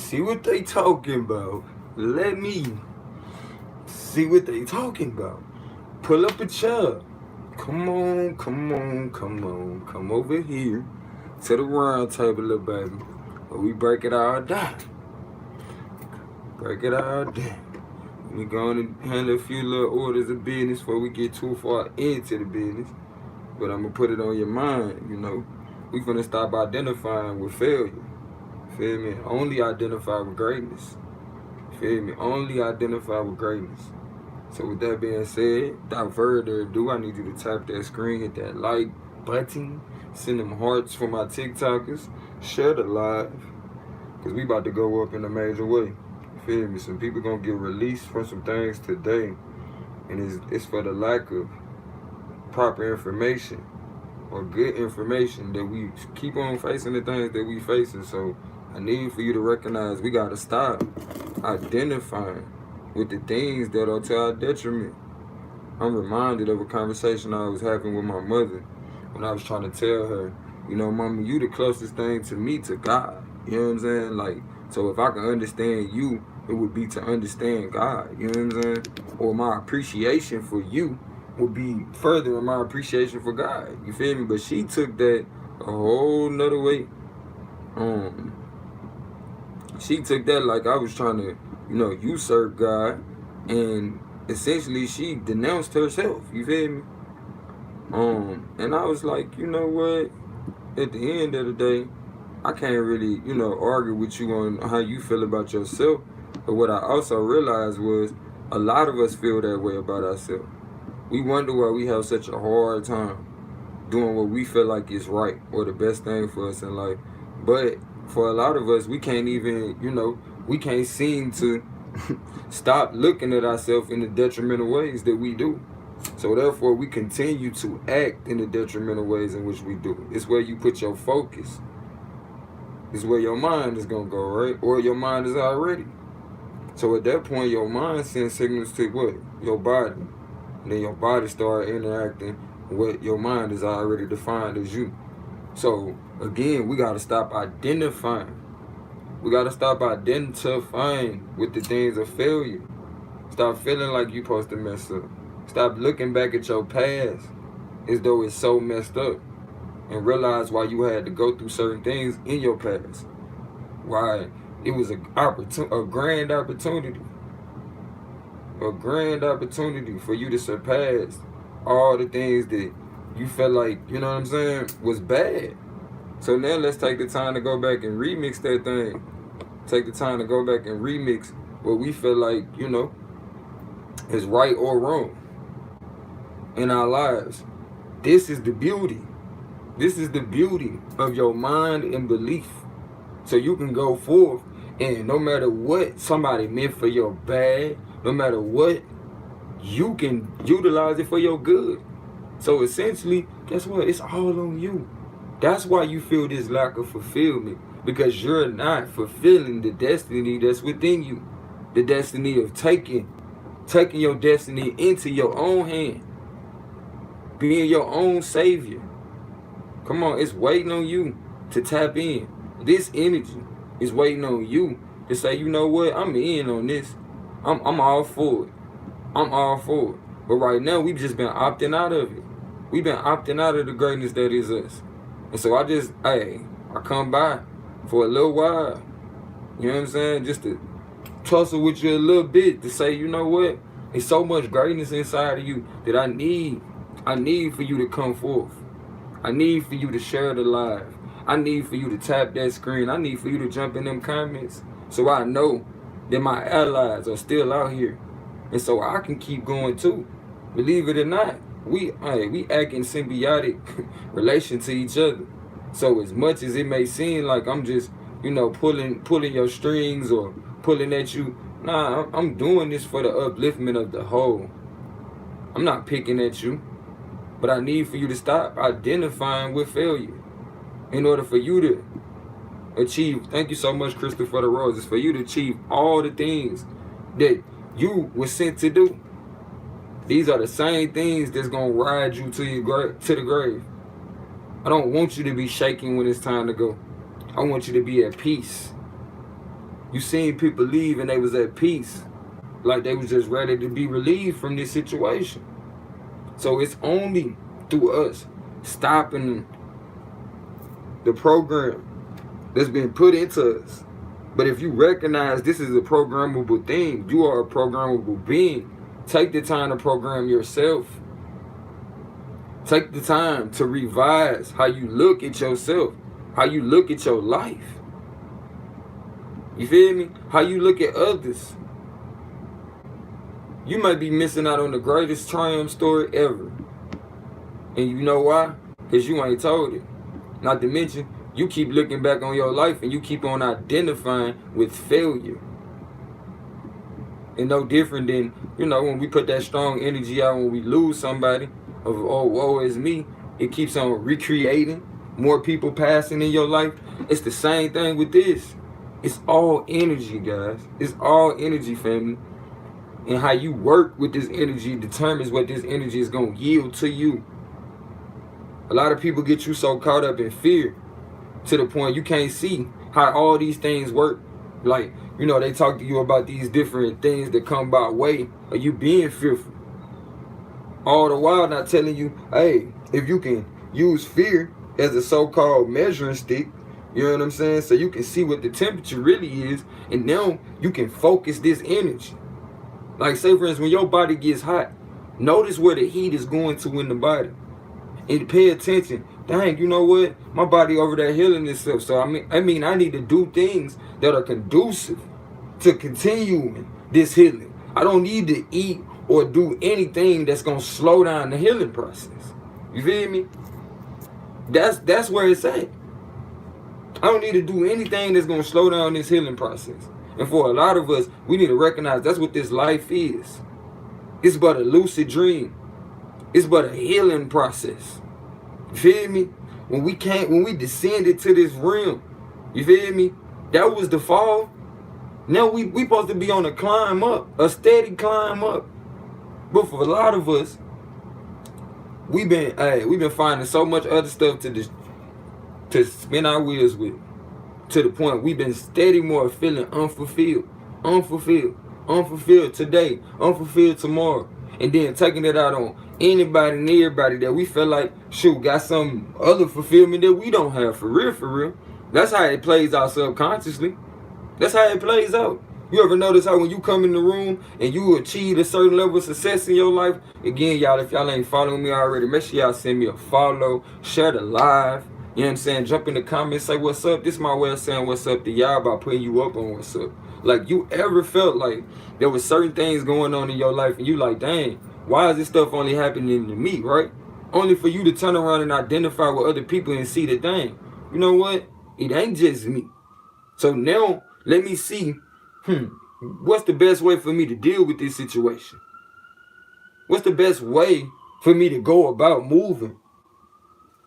see what they talking about. Let me see what they talking about. Pull up a chair. Come on, come on, come on. Come over here to the round table, little baby. Where we break it all down. Break it all down. We going to handle a few little orders of business before we get too far into the business. But I'm going to put it on your mind, you know. We finna stop identifying with failure. Feel me? Only identify with greatness. Feel me? Only identify with greatness. So with that being said, without further ado, I need you to tap that screen, hit that like button, send them hearts for my TikTokers, share the live, because we about to go up in a major way. Feel me? Some people gonna get released from some things today, and it's for the lack of proper information or good information that we keep on facing the things that we facing. So I need for you to recognize we gotta stop identifying with the things that are to our detriment. I'm reminded of a conversation I was having with my mother when I was trying to tell her, you know, Mama, you the closest thing to me to God. You know what I'm saying? Like, so if I can understand you, it would be to understand God. You know what I'm saying? Or my appreciation for you would be furthering my appreciation for God. You feel me? But she took that a whole nother way. She took that like I was trying to, you know, usurp God, and essentially she denounced herself. You feel me? And I was like, you know what? At the end of the day, I can't really, you know, argue with you on how you feel about yourself. But what I also realized was a lot of us feel that way about ourselves. We wonder why we have such a hard time doing what we feel like is right or the best thing for us in life. But for a lot of us, we can't even, you know, we can't seem to stop looking at ourselves in the detrimental ways that we do. So therefore, we continue to act in the detrimental ways in which we do. It's where you put your focus. It's where your mind is going to go, right? Or your mind is already. So at that point, your mind sends signals to what? Your body. And then your body start interacting with what your mind is already defined as you. So again, we got to stop identifying. We got to stop identifying with the things of failure. Stop feeling like you're supposed to mess up. Stop looking back at your past as though it's so messed up, and realize why you had to go through certain things in your past. Why it was a grand opportunity. A grand opportunity for you to surpass all the things that you felt like, you know what I'm saying, was bad. So now let's take the time to go back and remix that thing. Take the time to go back and remix what we feel like, you know, is right or wrong in our lives. This is the beauty. This is the beauty of your mind and belief. So you can go forth, and no matter what somebody meant for your bad, no matter what, you can utilize it for your good. So essentially, guess what? It's all on you. That's why you feel this lack of fulfillment, because you're not fulfilling the destiny that's within you. The destiny of taking your destiny into your own hand. Being your own savior. Come on, it's waiting on you to tap in. This energy is waiting on you to say, you know what, I'm in on this. I'm all for it. I'm all for it. But right now, we've just been opting out of it. We've been opting out of the greatness that is us. And so I come by for a little while. You know what I'm saying? Just to tussle with you a little bit, to say, you know what, there's so much greatness inside of you that I need for you to come forth. I need for you to share the live. I need for you to tap that screen. I need for you to jump in them comments so I know that my allies are still out here. And so I can keep going too. Believe it or not, we act in symbiotic relation to each other. So as much as it may seem like I'm just, you know, pulling your strings or pulling at you, nah, I'm doing this for the upliftment of the whole. I'm not picking at you. But I need for you to stop identifying with failure in order for you to achieve. Thank you so much, Crystal, for the roses. For you to achieve all the things that you were sent to do. These are the same things that's going to ride you to the grave. I don't want you to be shaking when it's time to go. I want you to be at peace. You seen people leave and they was at peace. Like they was just ready to be relieved from this situation. So it's only through us stopping the program that's been put into us. But if you recognize this is a programmable thing, you are a programmable being. Take the time to program yourself. Take the time to revise how you look at yourself, how you look at your life. You feel me? How you look at others. You might be missing out on the greatest triumph story ever. And you know why? Because you ain't told it. Not to mention, you keep looking back on your life and you keep on identifying with failure. And no different than, when we put that strong energy out when we lose somebody, of, oh, woe is me, it keeps on recreating, more people passing in your life. It's the same thing with this. It's all energy, guys. It's all energy, family. And how you work with this energy determines what this energy is going to yield to you. A lot of people get you so caught up in fear to the point you can't see how all these things work. Like, they talk to you about these different things that come by way of you being fearful. All the while not telling you, hey, if you can use fear as a so-called measuring stick, you know what I'm saying? So you can see what the temperature really is, and now you can focus this energy. Like, say for instance, when your body gets hot, notice where the heat is going to in the body. And pay attention. Dang, you know what? My body over there healing itself. So I need to do things that are conducive to continuing this healing. I don't need to eat or do anything that's gonna slow down the healing process. You feel me? That's where it's at. I don't need to do anything that's gonna slow down this healing process. And for a lot of us, we need to recognize that's what this life is. It's but a lucid dream. It's but a healing process. You feel me? When we descended to this realm, you feel me? That was the fall. Now we supposed to be on a climb up, a steady climb up. But for a lot of us, we've been finding so much other stuff to spin our wheels with, to the point we've been steady more feeling unfulfilled today, unfulfilled tomorrow, and then taking it out on anybody and everybody that we feel like, shoot, got some other fulfillment that we don't have, for real. That's how it plays out subconsciously. That's how it plays out. You ever notice how when you come in the room and you achieve a certain level of success in your life? Again, y'all, if y'all ain't following me already, make sure y'all send me a follow, share the live. You know what I'm saying? Jump in the comments, say what's up. This is my way of saying what's up to y'all by putting you up on what's up. Like, you ever felt like there was certain things going on in your life and you like, dang, why is this stuff only happening to me, right? Only for you to turn around and identify with other people and see the thing. You know what? It ain't just me. So now, let me see, what's the best way for me to deal with this situation? What's the best way for me to go about moving?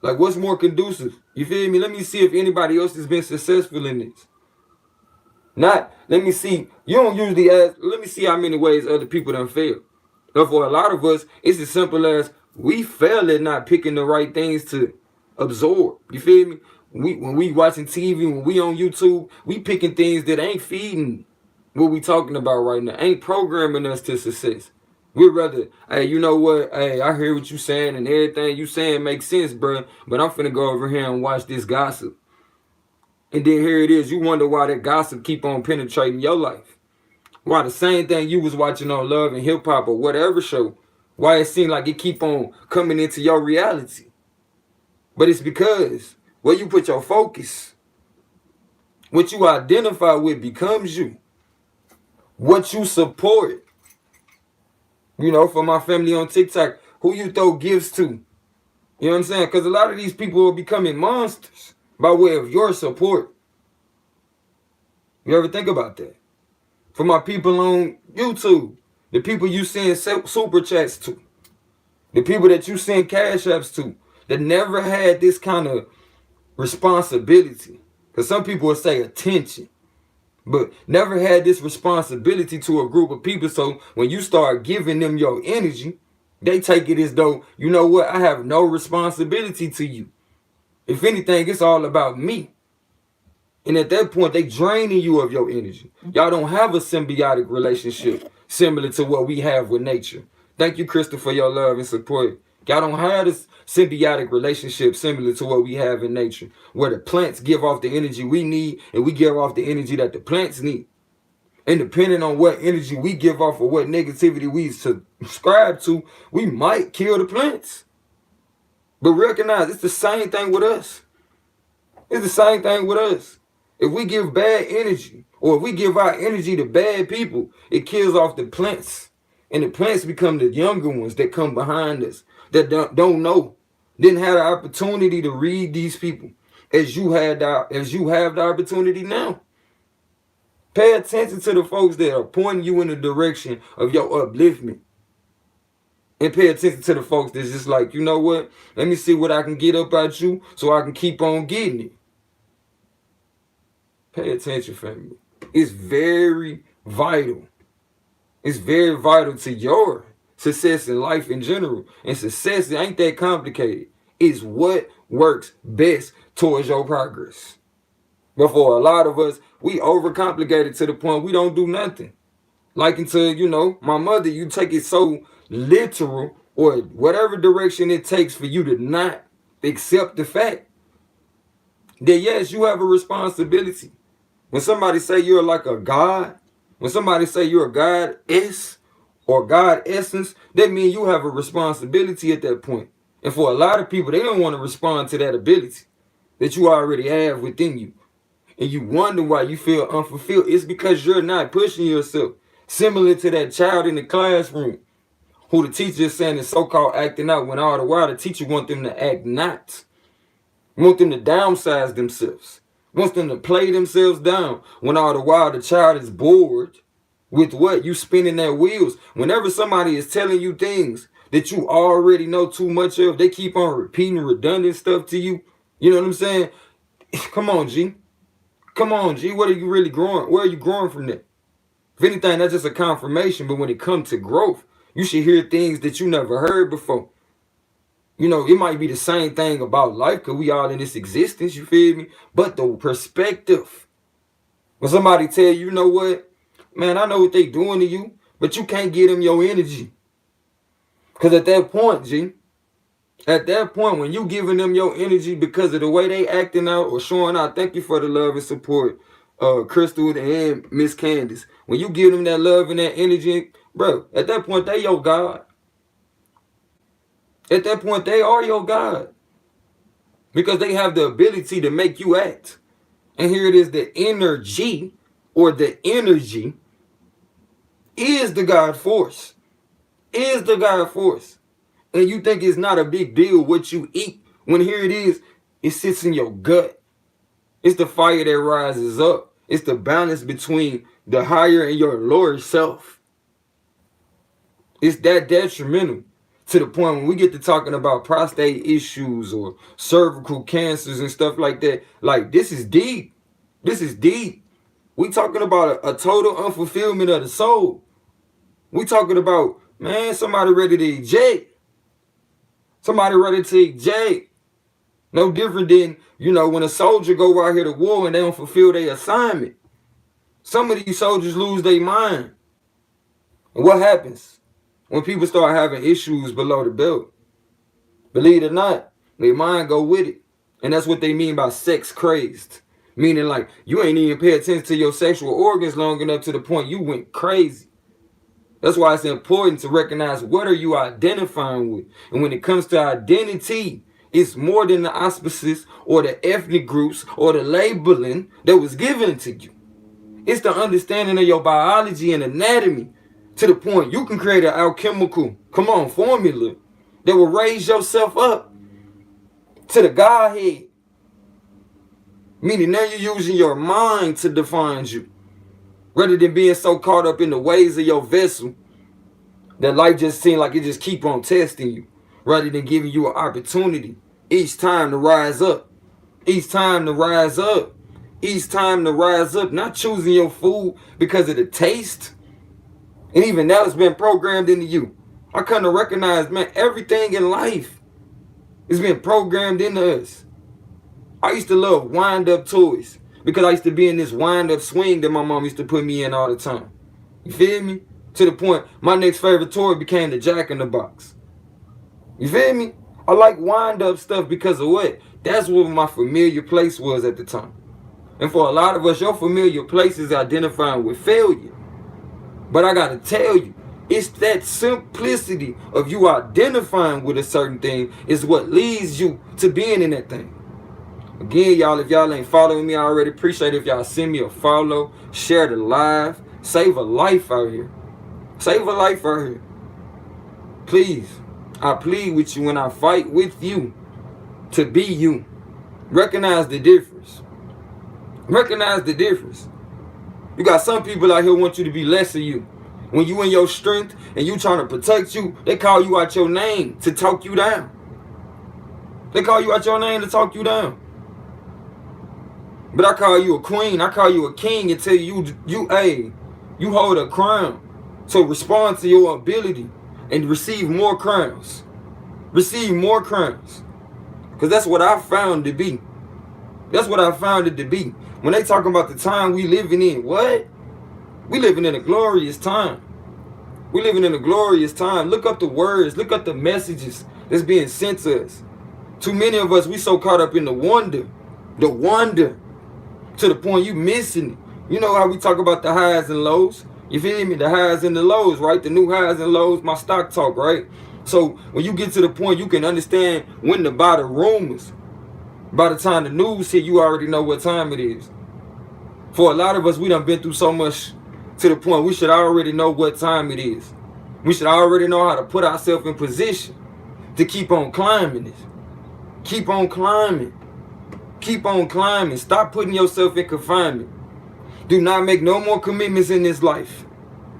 Like, what's more conducive? You feel me? Let me see if anybody else has been successful in this. Not, let me see, you don't usually ask, let me see how many ways other people done failed. But for a lot of us, it's as simple as we fail at not picking the right things to absorb. You feel me? When we watching TV, when we on YouTube, we picking things that ain't feeding what we talking about right now, ain't programming us to success. We'd rather, hey, you know what? Hey, I hear what you saying and everything you saying makes sense, bro. But I'm finna go over here and watch this gossip. And then here it is. You wonder why that gossip keep on penetrating your life. Why the same thing you was watching on Love and Hip Hop or whatever show, why it seemed like it keep on coming into your reality. But it's because where you put your focus, what you identify with becomes you. What you support. For my family on TikTok, who you throw gifts to. You know what I'm saying? Because a lot of these people are becoming monsters by way of your support. You ever think about that? For my people on YouTube, the people you send super chats to, the people that you send cash apps to, that never had this kind of responsibility. Because some people will say attention, but never had this responsibility to a group of people. So when you start giving them your energy, they take it as though, you know what, I have no responsibility to you. If anything, it's all about me. And at that point, they draining you of your energy. Y'all don't have a symbiotic relationship similar to what we have with nature. Thank you, Crystal, for your love and support. Y'all don't have this symbiotic relationship similar to what we have in nature, where the plants give off the energy we need and we give off the energy that the plants need. And depending on what energy we give off or what negativity we subscribe to, we might kill the plants. But recognize it's the same thing with us. It's the same thing with us. If we give bad energy or if we give our energy to bad people, it kills off the plants. And the plants become the younger ones that come behind us that don't know, didn't have the opportunity to read these people as you have the opportunity now. Pay attention to the folks that are pointing you in the direction of your upliftment. And pay attention to the folks that's just like, you know what? Let me see what I can get up at you so I can keep on getting it. Pay attention, family. It's very vital. It's very vital to your success in life in general. And success ain't that complicated. It's what works best towards your progress. But for a lot of us, we overcomplicate it to the point we don't do nothing. Like until, my mother, you take it so literal or whatever direction it takes for you to not accept the fact that yes, you have a responsibility. When somebody say you're like a God, when somebody say you're a goddess or God essence, that means you have a responsibility at that point. And for a lot of people, they don't want to respond to that ability that you already have within you. And you wonder why you feel unfulfilled. It's because you're not pushing yourself. Similar to that child in the classroom who the teacher is saying is so-called acting out, when all the while the teacher wants them to act not. Want them to downsize themselves. Wants them to play themselves down, when all the while the child is bored with what? You spinning their wheels. Whenever somebody is telling you things that you already know too much of, they keep on repeating redundant stuff to you. You know what I'm saying? Come on, G. Come on, G. What are you really growing? Where are you growing from that? If anything, that's just a confirmation. But when it comes to growth, you should hear things that you never heard before. It might be the same thing about life because we all in this existence, you feel me? But the perspective. When somebody tell you, you know what? Man, I know what they doing to you, but you can't give them your energy. Because at that point, G, at that point, when you giving them your energy because of the way they acting out or showing out, thank you for the love and support, Crystal and Miss Candace. When you give them that love and that energy, bro, at that point, they your God. At that point, they are your God. Because they have the ability to make you act. And here it is, the energy or the energy is the God force. Is the God force. And you think it's not a big deal what you eat, when here it is, it sits in your gut. It's the fire that rises up. It's the balance between the higher and your lower self. It's that detrimental to the point when we get to talking about prostate issues or cervical cancers and stuff like that. Like, this is deep. This is deep. We talking about a total unfulfillment of the soul. We talking about, man, somebody ready to eject. Somebody ready to eject. No different than, when a soldier go out here to war and they don't fulfill their assignment. Some of these soldiers lose their mind. And what happens when people start having issues below the belt? Believe it or not, their mind go with it. And that's what they mean by sex crazed. Meaning like, you ain't even pay attention to your sexual organs long enough to the point you went crazy. That's why it's important to recognize what are you identifying with. And when it comes to identity, it's more than the auspices or the ethnic groups or the labeling that was given to you. It's the understanding of your biology and anatomy to the point you can create an alchemical, formula that will raise yourself up to the Godhead. Meaning now you're using your mind to define you, rather than being so caught up in the ways of your vessel that life just seems like it just keep on testing you, rather than giving you an opportunity each time to rise up. Each time to rise up. Each time to rise up. Not choosing your food because of the taste. And even now it's been programmed into you. I come to recognize, man, everything in life has been programmed into us. I used to love wind-up toys. Because I used to be in this wind-up swing that my mom used to put me in all the time. You feel me? To the point, my next favorite toy became the Jack in the Box. You feel me? I like wind-up stuff because of what? That's what my familiar place was at the time. And for a lot of us, your familiar place is identifying with failure. But I gotta tell you, it's that simplicity of you identifying with a certain thing is what leads you to being in that thing. Again, y'all, if y'all ain't following me, I already appreciate it if y'all send me a follow, share the live, save a life out here. Save a life out here. Please, I plead with you when I fight with you to be you. Recognize the difference. Recognize the difference. You got some people out here who want you to be less of you. When you in your strength and you trying to protect you, they call you out your name to talk you down. They call you out your name to talk you down. But I call you a queen, I call you a king and tell you you hold a crown. So respond to your ability and receive more crowns. Receive more crowns. Because that's what I found to be. That's what I found it to be. When they talking about the time we living in, what? We living in a glorious time. We living in a glorious time. Look up the words. Look up the messages that's being sent to us. Too many of us, we so caught up in the wonder. The wonder. To the point you missing it. You know how we talk about the highs and lows? You feel me? The highs and the lows, right? The new highs and lows, my stock talk, right? So when you get to the point, you can understand when to buy the rumors. By the time the news hit, you already know what time it is. For a lot of us, we done been through so much to the point we should already know what time it is. We should already know how to put ourselves in position to keep on climbing this. Keep on climbing. Keep on climbing. Stop putting yourself in confinement. Do not make no more commitments in this life.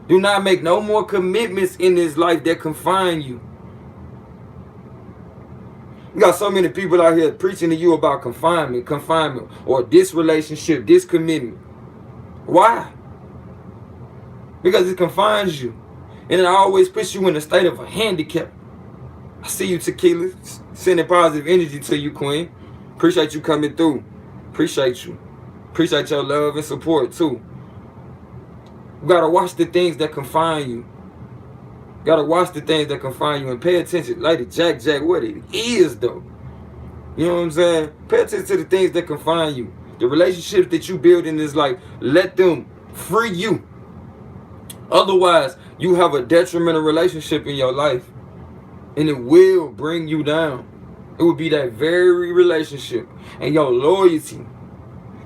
Do not make no more commitments in this life that confine you. You got so many people out here preaching to you about confinement, or this relationship, this commitment. Why? Because it confines you. And it always puts you in a state of a handicap. I see you, Tequila. Sending positive energy to you, Queen. Appreciate you coming through. Appreciate you. Appreciate your love and support, too. You gotta watch the things that confine you. Gotta watch the things that confine you and pay attention. Like the Jack, what it is, though. You know what I'm saying? Pay attention to the things that confine you. The relationships that you build in this life, let them free you. Otherwise, you have a detrimental relationship in your life. And it will bring you down. It will be that very relationship and your loyalty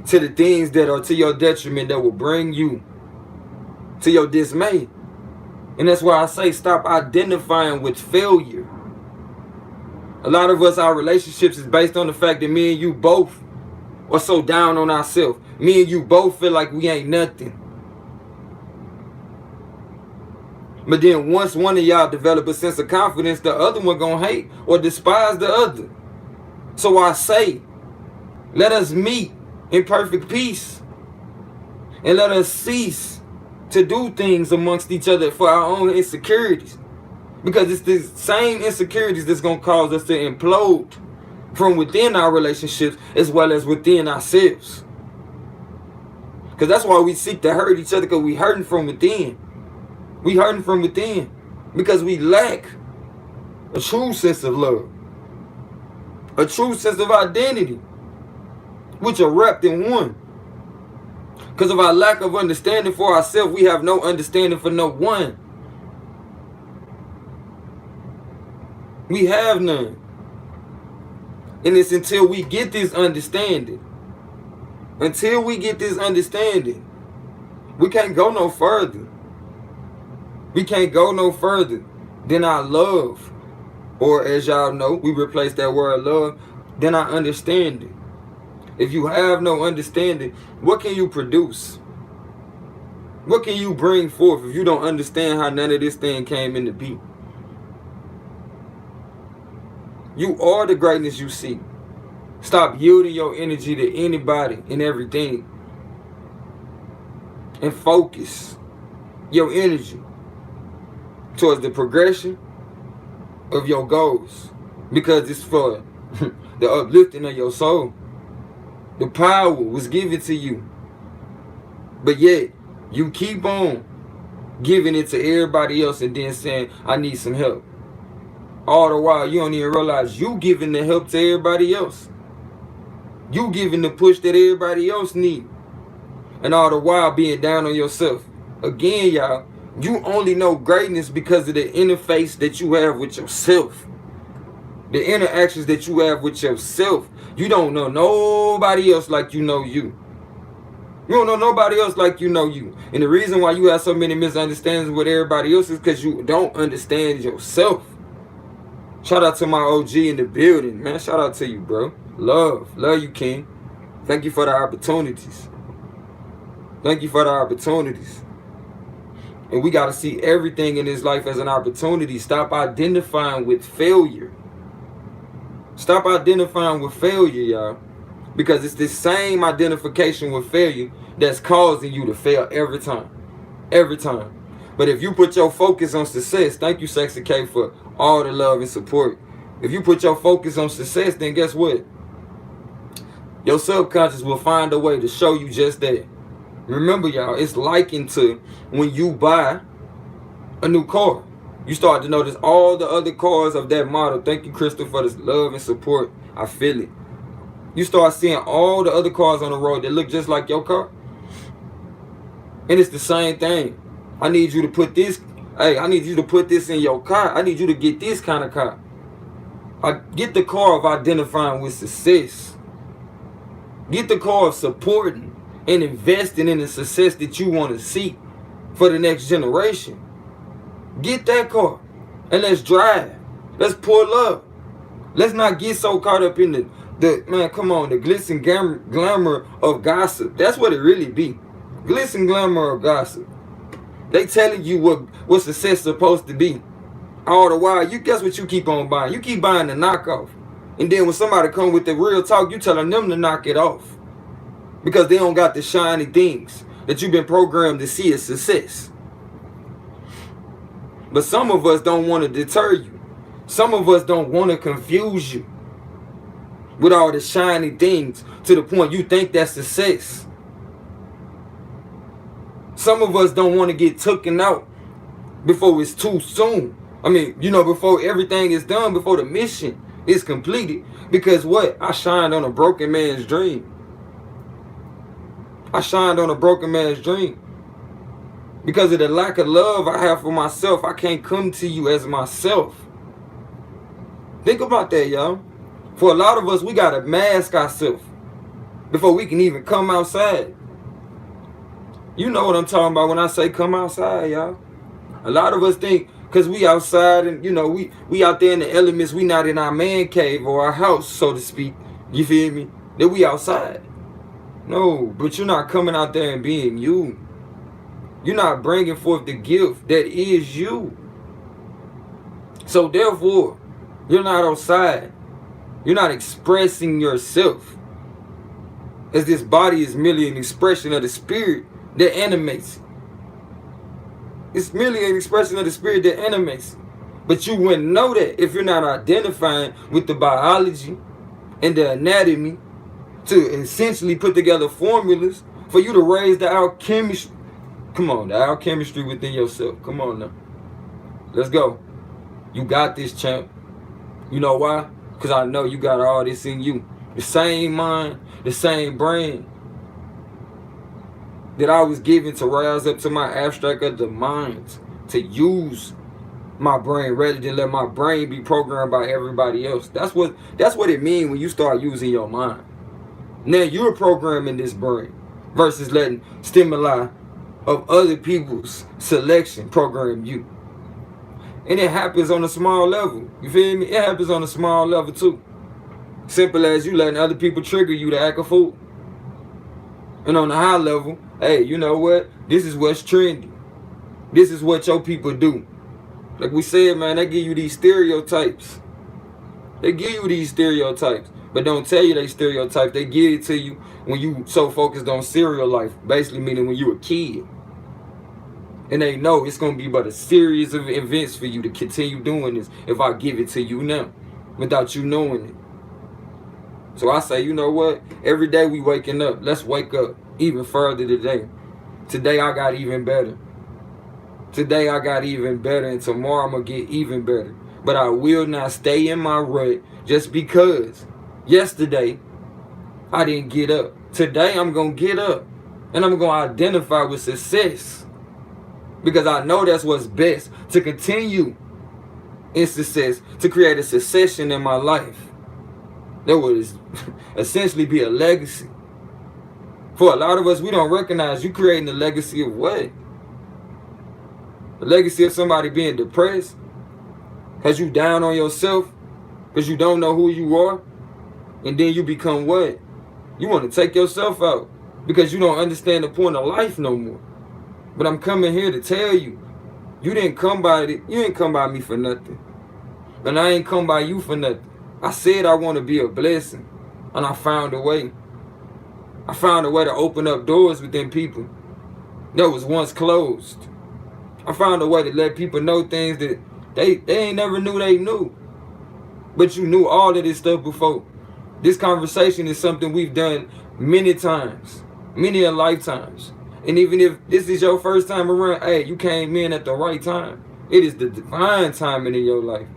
to the things that are to your detriment that will bring you to your dismay. And that's why I say stop identifying with failure. A lot of us, our relationships is based on the fact that me and you both are so down on ourselves. Me and you both feel like we ain't nothing. But then once one of y'all develop a sense of confidence, the other one gonna hate or despise the other. So I say, let us meet in perfect peace. And let us cease to do things amongst each other for our own insecurities. Because it's the same insecurities that's going to cause us to implode from within our relationships as well as within ourselves. Because that's why we seek to hurt each other, because we hurting from within. We hurting from within because we lack a true sense of love. A true sense of identity, which are wrapped in one. Because of our lack of understanding for ourselves, we have no understanding for no one. We have none. And it's until we get this understanding. Until we get this understanding, we can't go no further. We can't go no further than our love. Or as y'all know, we replace that word love, then our understanding. If you have no understanding, what can you produce? What can you bring forth if you don't understand how none of this thing came into being? You are the greatness you seek. Stop yielding your energy to anybody and everything. And focus your energy towards the progression of your goals. Because it's for the uplifting of your soul. The power was given to you. But yet, you keep on giving it to everybody else and then saying, I need some help. All the while, you don't even realize you giving the help to everybody else. You giving the push that everybody else need. And all the while being down on yourself. Again, y'all, you only know greatness because of the interface that you have with yourself. The interactions that you have with yourself. You don't know nobody else like you know you. You don't know nobody else like you know you. And the reason why you have so many misunderstandings with everybody else is because you don't understand yourself. Shout out to my OG in the building, man. Shout out to you, bro. Love you, King. Thank you for the opportunities. Thank you for the opportunities. And we got to see everything in this life as an opportunity. Stop identifying with failure. Stop identifying with failure, y'all. Because it's the same identification with failure that's causing you to fail every time. Every time. But if you put your focus on success, thank you, Sexy K, for all the love and support. If you put your focus on success, then guess what? Your subconscious will find a way to show you just that. Remember, y'all, it's likened to when you buy a new car. You start to notice all the other cars of that model. Thank you, Crystal, for this love and support. I feel it. You start seeing all the other cars on the road that look just like your car. And it's the same thing. I need you to put this, I need you to put this in your car. I need you to get this kind of car. Get the car of identifying with success. Get the car of supporting and investing in the success that you want to see for the next generation. Get that car and let's drive. Let's pull up. Let's not get so caught up in the man, come on, the glitz and glamour of gossip. That's what it really be. Glitz and glamour of gossip. They telling you what success is supposed to be. All the while, you guess what you keep on buying? You keep buying the knockoff. And then when somebody come with the real talk, you telling them to knock it off. Because they don't got the shiny things that you've been programmed to see as success. But some of us don't want to deter you. Some of us don't want to confuse you with all the shiny things to the point you think that's success. Some of us don't want to get taken out before it's too soon. I mean, before everything is done, before the mission is completed. Because what? I shined on a broken man's dream. I shined on a broken man's dream. Because of the lack of love I have for myself, I can't come to you as myself. Think about that, y'all. For a lot of us, we got to mask ourselves before we can even come outside. You know what I'm talking about when I say come outside, y'all. A lot of us think because we outside and, we out there in the elements, we not in our man cave or our house, so to speak. You feel me? That we outside. No, but you're not coming out there and being you. You're not bringing forth the gift that is you. So therefore, you're not outside. You're not expressing yourself. As this body is merely an expression of the spirit that animates it. It's merely an expression of the spirit that animates it. But you wouldn't know that if you're not identifying with the biology and the anatomy to essentially put together formulas for you to raise the alchemistry. Come on, the alchemistry within yourself. Come on now. Let's go. You got this, champ. You know why? Because I know you got all this in you. The same mind, the same brain that I was given to rise up to my abstract of the mind, to use my brain rather than let my brain be programmed by everybody else. That's what it means when you start using your mind. Now you're programming this brain versus letting stimuli of other people's selection program you. And it happens on a small level. You feel me? It happens on a small level too. Simple as you letting other people trigger you to act a fool. And on the high level, hey, you know what? This is what's trendy. This is what your people do. Like we said, man, they give you these stereotypes. They give you these stereotypes, but don't tell you they stereotypes. They give it to you when you so focused on serial life. Basically meaning when you a kid. And they know it's going to be but a series of events for you to continue doing this if I give it to you now without you knowing it. So I say, you know what? Every day we waking up, let's wake up even further today. Today I got even better. Today I got even better, and tomorrow I'm going to get even better. But I will not stay in my rut just because yesterday I didn't get up. Today I'm going to get up, and I'm going to identify with success, because I know that's what's best to continue in success, to create a succession in my life that would essentially be a legacy. For a lot of us, we don't recognize you creating a legacy of what? A legacy of somebody being depressed? Has you down on yourself because you don't know who you are? And then you become what? You want to take yourself out because you don't understand the point of life no more. But I'm coming here to tell you, you didn't come by me for nothing. And I ain't come by you for nothing. I said I want to be a blessing, and I found a way. I found a way to open up doors within people that was once closed. I found a way to let people know things that they ain't never knew they knew. But you knew all of this stuff before. This conversation is something we've done many times, many a lifetimes. And even if this is your first time around, hey, you came in at the right time. It is the divine timing in your life.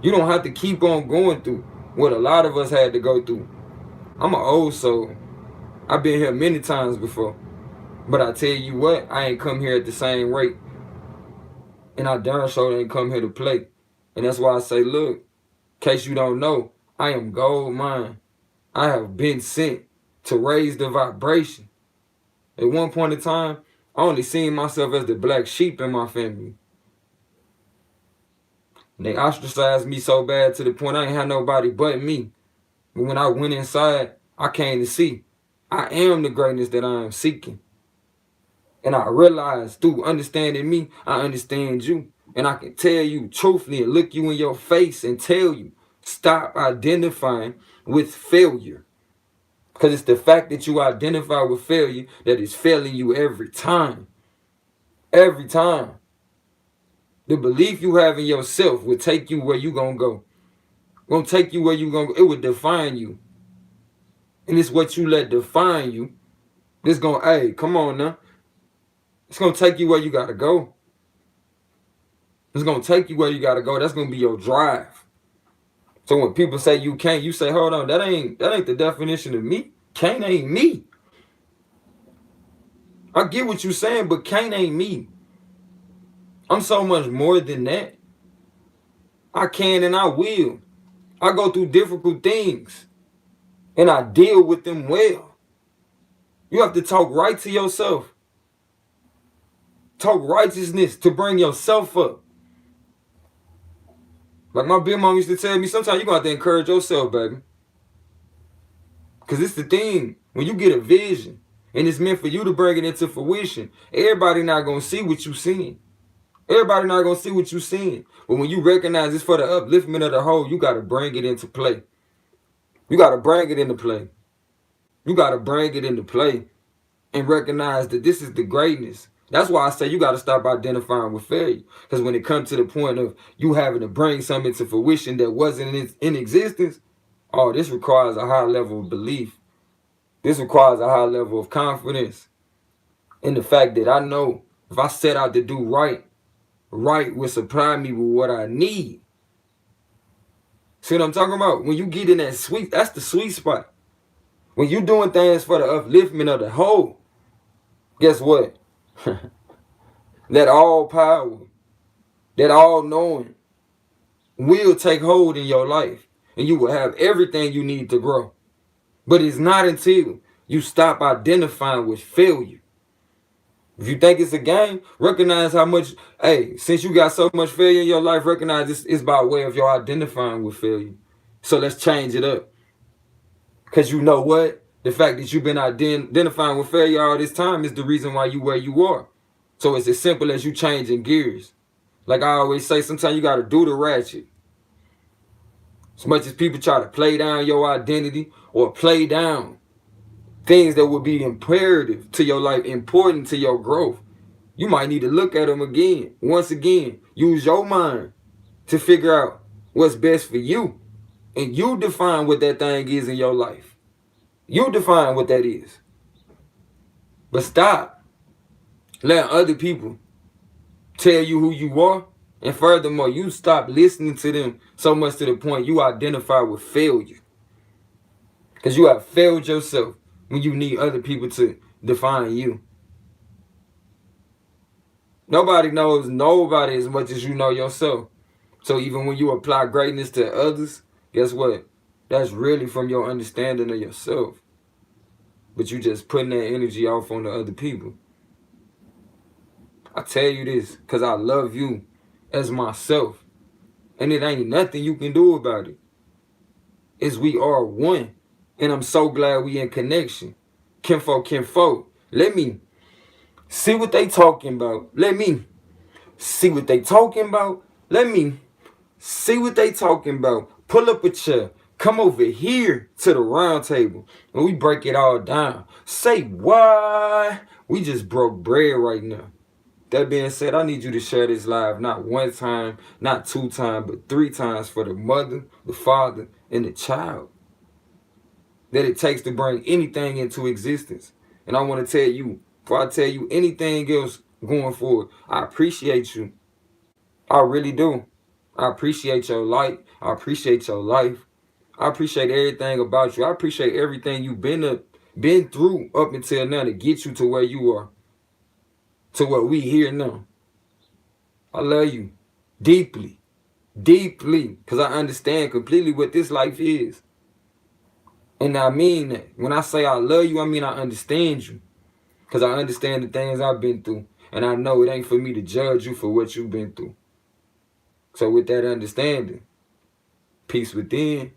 You don't have to keep on going through what a lot of us had to go through. I'm an old soul. I've been here many times before. But I tell you what, I ain't come here at the same rate. And I darn sure ain't come here to play. And that's why I say, look, in case you don't know, I am gold mine. I have been sent to raise the vibration. At one point in time, I only seen myself as the black sheep in my family. And they ostracized me so bad to the point I ain't had nobody but me. But when I went inside, I came to see I am the greatness that I am seeking. And I realized through understanding me, I understand you. And I can tell you truthfully and look you in your face and tell you, stop identifying with failure. Because it's the fact that you identify with failure that is failing you every time. Every time. The belief you have in yourself will take you where you gonna go. Gonna take you where you gonna go. It will define you. And it's what you let define you. It's gonna, hey, come on now. It's gonna take you where you gotta go. It's gonna take you where you gotta go. That's gonna be your drive. So when people say you can't, you say, hold on, that ain't the definition of me. Can't ain't me. I get what you're saying, but can't ain't me. I'm so much more than that. I can and I will. I go through difficult things and I deal with them well. You have to talk right to yourself. Talk righteousness to bring yourself up. Like my big mom used to tell me, sometimes you're going to have to encourage yourself, baby. Because it's the thing, when you get a vision and it's meant for you to bring it into fruition, everybody not going to see what you seeing. Everybody not going to see what you seeing. But when you recognize it's for the upliftment of the whole, you got to bring it into play. You got to bring it into play. You got to bring it into play and recognize that this is the greatness. That's why I say you got to stop identifying with failure. Because when it comes to the point of you having to bring something into fruition that wasn't in existence, oh, this requires a high level of belief. This requires a high level of confidence in the fact that I know if I set out to do right, right will supply me with what I need. See what I'm talking about? When you get in that sweet, that's the sweet spot. When you doing things for the upliftment of the whole, guess what? That all power, that all knowing will take hold in your life and you will have everything you need to grow. But it's not until you stop identifying with failure. If you think it's a game, recognize how much, hey, since you got so much failure in your life, recognize it's by way of your identifying with failure. So let's change it up. Because you know what? The fact that you've been identifying with failure all this time is the reason why you where you are. So it's as simple as you changing gears. Like I always say, sometimes you got to do the ratchet. As much as people try to play down your identity or play down things that would be imperative to your life, important to your growth, you might need to look at them again. Once again, use your mind to figure out what's best for you And you define what that thing is in your life. You define what that is. But stop letting other people tell you who you are. And furthermore, you stop listening to them so much to the point you identify with failure. Because you have failed yourself when you need other people to define you. Nobody knows nobody as much as you know yourself. So even when you apply greatness to others, guess what? That's really from your understanding of yourself. But you just putting that energy off on the other people. I tell you this because I love you as myself. And it ain't nothing you can do about it. It's we are one. And I'm so glad we in connection. Kinfolk. Let me see what they talking about. Let me see what they talking about. Let me see what they talking about. Pull up a chair. Come over here to the round table. And we break it all down. Say what? We just broke bread right now. That being said, I need you to share this live not one time, not 2 times, but 3 times for the mother, the father, and the child that it takes to bring anything into existence. And I want to tell you, before I tell you anything else going forward, I appreciate you. I really do. I appreciate your light. I appreciate your life. I appreciate everything about you. I appreciate everything you've been through up until now to get you to where you are. To what we here now. I love you deeply, because I understand completely what this life is. And I mean that. When I say I love you, I mean I understand you, because I understand the things I've been through, and I know it ain't for me to judge you for what you've been through. So with that understanding, peace within,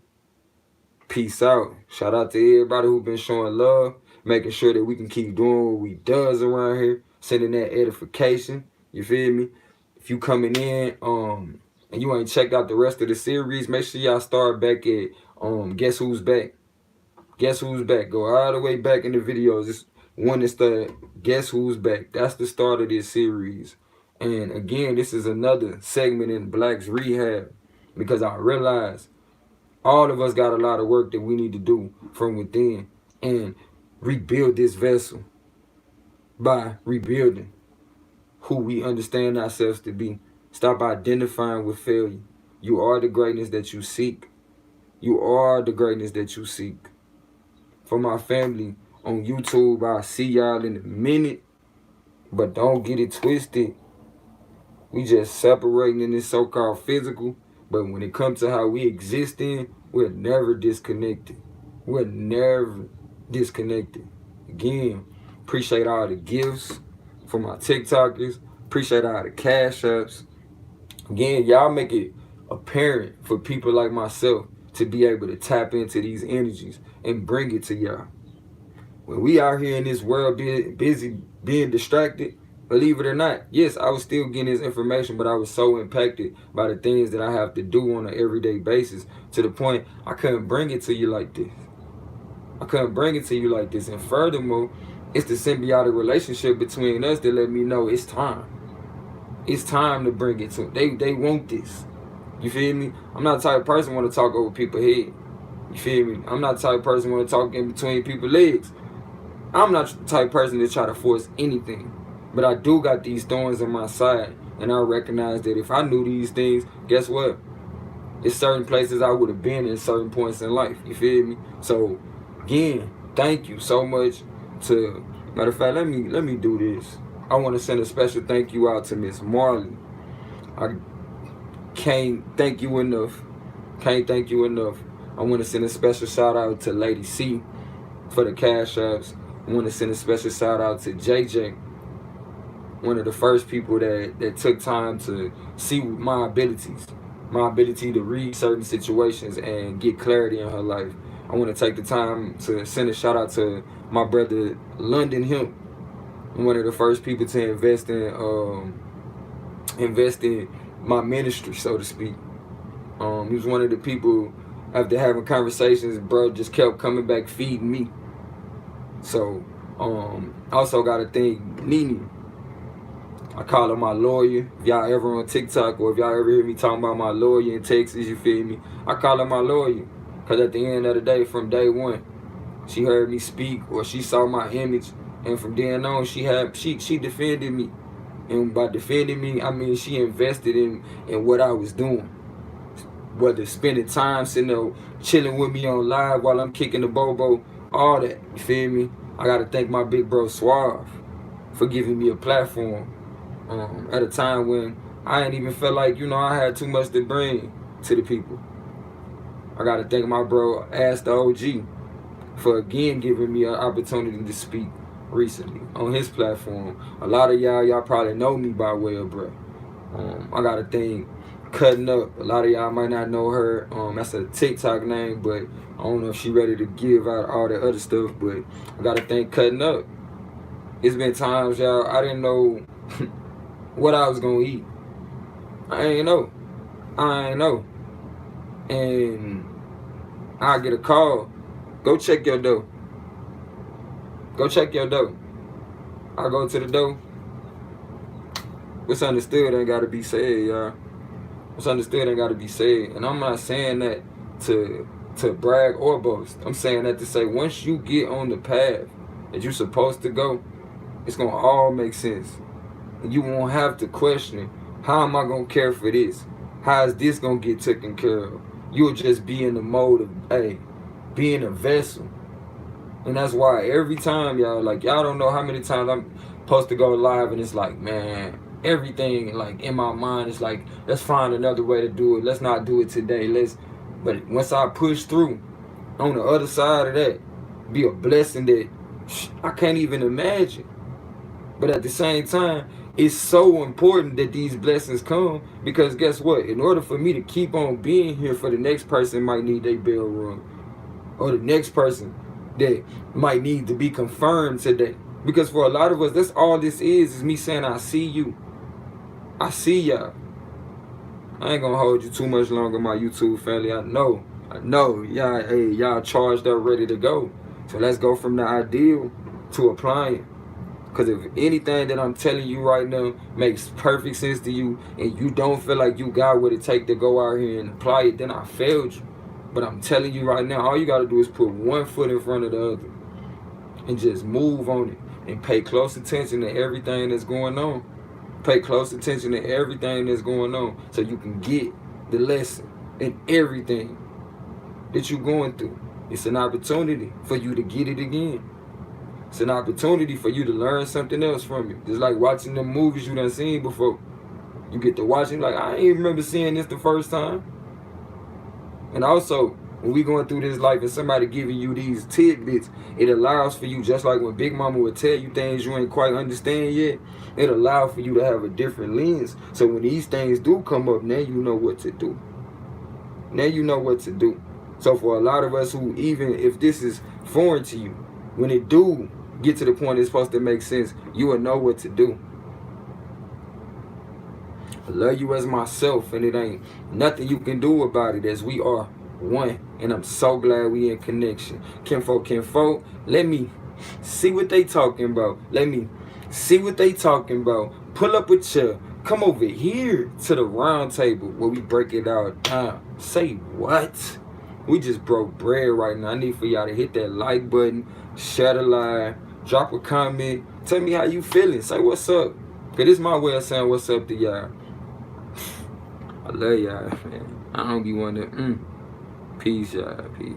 peace out. Shout out to everybody who been showing love, making sure that we can keep doing what we does around here, sending that edification. You feel me? If you coming in and you ain't checked out the rest of the series, make sure y'all start back at Guess Who's Back. Guess Who's Back. Go all the way back in the videos. This one is the Guess Who's Back. That's the start of this series. And again, this is another segment in Black's Rehab, because I realize all of us got a lot of work that we need to do from within and rebuild this vessel by rebuilding who we understand ourselves to be. Stop identifying with failure. You are the greatness that you seek. You are the greatness that you seek. For my family on YouTube, I'll see y'all in a minute. But don't get it twisted. We just separating in this so-called physical. But when it comes to how we exist in, we're never disconnected. We're never disconnected. Again, appreciate all the gifts from my TikTokers. Appreciate all the cash apps. Again, y'all make it apparent for people like myself to be able to tap into these energies and bring it to y'all. When we out here in this world busy being distracted, believe it or not, yes, I was still getting this information, but I was so impacted by the things that I have to do on an everyday basis to the point I couldn't bring it to you like this. I couldn't bring it to you like this. And furthermore, it's the symbiotic relationship between us that let me know it's time. It's time to bring it to them. They want this. You feel me? I'm not the type of person want to talk over people's head. You feel me? I'm not the type of person want to talk in between people's legs. I'm not the type of person that try to force anything. But I do got these thorns on my side. And I recognize that if I knew these things, guess what? It's certain places I would have been in certain points in life. You feel me? So, again, thank you so much to... Matter of fact, let me do this. I want to send a special thank you out to Miss Marley. I can't thank you enough. Can't thank you enough. I want to send a special shout out to Lady C for the cash apps. I want to send a special shout out to JJ, one of the first people that took time to see my abilities, my ability to read certain situations and get clarity in her life. I want to take the time to send a shout out to my brother London Hemp, one of the first people to invest in my ministry, so to speak. He was one of the people, after having conversations, bro just kept coming back feeding me. So also got to thank Nene. I call her my lawyer. If y'all ever on TikTok or if y'all ever hear me talking about my lawyer in Texas, you feel me? I call her my lawyer. Because at the end of the day, from day one, she heard me speak or she saw my image. And from then on, she defended me. And by defending me, I mean she invested in what I was doing. Whether spending time sitting there chilling with me on live while I'm kicking the bobo, all that, you feel me? I gotta thank my big bro Suave for giving me a platform at a time when I ain't even felt like, I had too much to bring to the people. I gotta thank my bro Ask the OG for again giving me an opportunity to speak recently on his platform. A lot of y'all probably know me by way of bro. I gotta thank Cutting Up. A lot of y'all might not know her. That's a TikTok name, but I don't know if she ready to give out all the other stuff. But I gotta thank Cutting Up. It's been times, y'all, I didn't know what I was gonna eat. I ain't know. And I get a call. Go check your dough. Go check your dough. I go to the dough. What's understood ain't gotta be said, y'all. What's understood ain't gotta be said. And I'm not saying that to brag or boast. I'm saying that to say once you get on the path that you're supposed to go, it's gonna all make sense. And you won't have to question, how am I gonna care for this? How is this gonna get taken care of? You'll just be in the mode of, hey, being a vessel. And that's why every time, y'all don't know how many times I'm supposed to go live and it's like, man, everything like in my mind is like, let's find another way to do it. Let's not do it today. But once I push through, on the other side of that, be a blessing that I can't even imagine. But at the same time, it's so important that these blessings come, because guess what? In order for me to keep on being here for the next person might need their bell rung, or the next person that might need to be confirmed today. Because for a lot of us, that's all this is me saying, I see you. I see y'all. I ain't gonna hold you too much longer, my YouTube family. I know. Y'all, hey, y'all charged up, ready to go. So let's go from the ideal to applying. Because if anything that I'm telling you right now makes perfect sense to you and you don't feel like you got what it takes to go out here and apply it, then I failed you. But I'm telling you right now, all you got to do is put one foot in front of the other and just move on it and pay close attention to everything that's going on. Pay close attention to everything that's going on so you can get the lesson in everything that you're going through. It's an opportunity for you to get it again. It's an opportunity for you to learn something else from it. Just like watching the movies you done seen before. You get to watch it like, I ain't remember seeing this the first time. And also, when we going through this life and somebody giving you these tidbits, it allows for you, just like when Big Mama would tell you things you ain't quite understand yet, it allows for you to have a different lens. So when these things do come up, now you know what to do. Now you know what to do. So for a lot of us who, even if this is foreign to you, when it do get to the point it's supposed to make sense, you will know what to do. I love you as myself, and it ain't nothing you can do about it, as we are one. And I'm so glad we in connection. Kinfolk, let me see what they talking about. Let me see what they talking about. Pull up a chair. Come over here to the round table where we break it all down. Say what? We just broke bread right now. I need for y'all to hit that like button, share the live, drop a comment, tell me how you feeling. Say what's up. Cause this is my way of saying what's up to y'all. I love y'all, man. I don't be one to peace, y'all. Peace.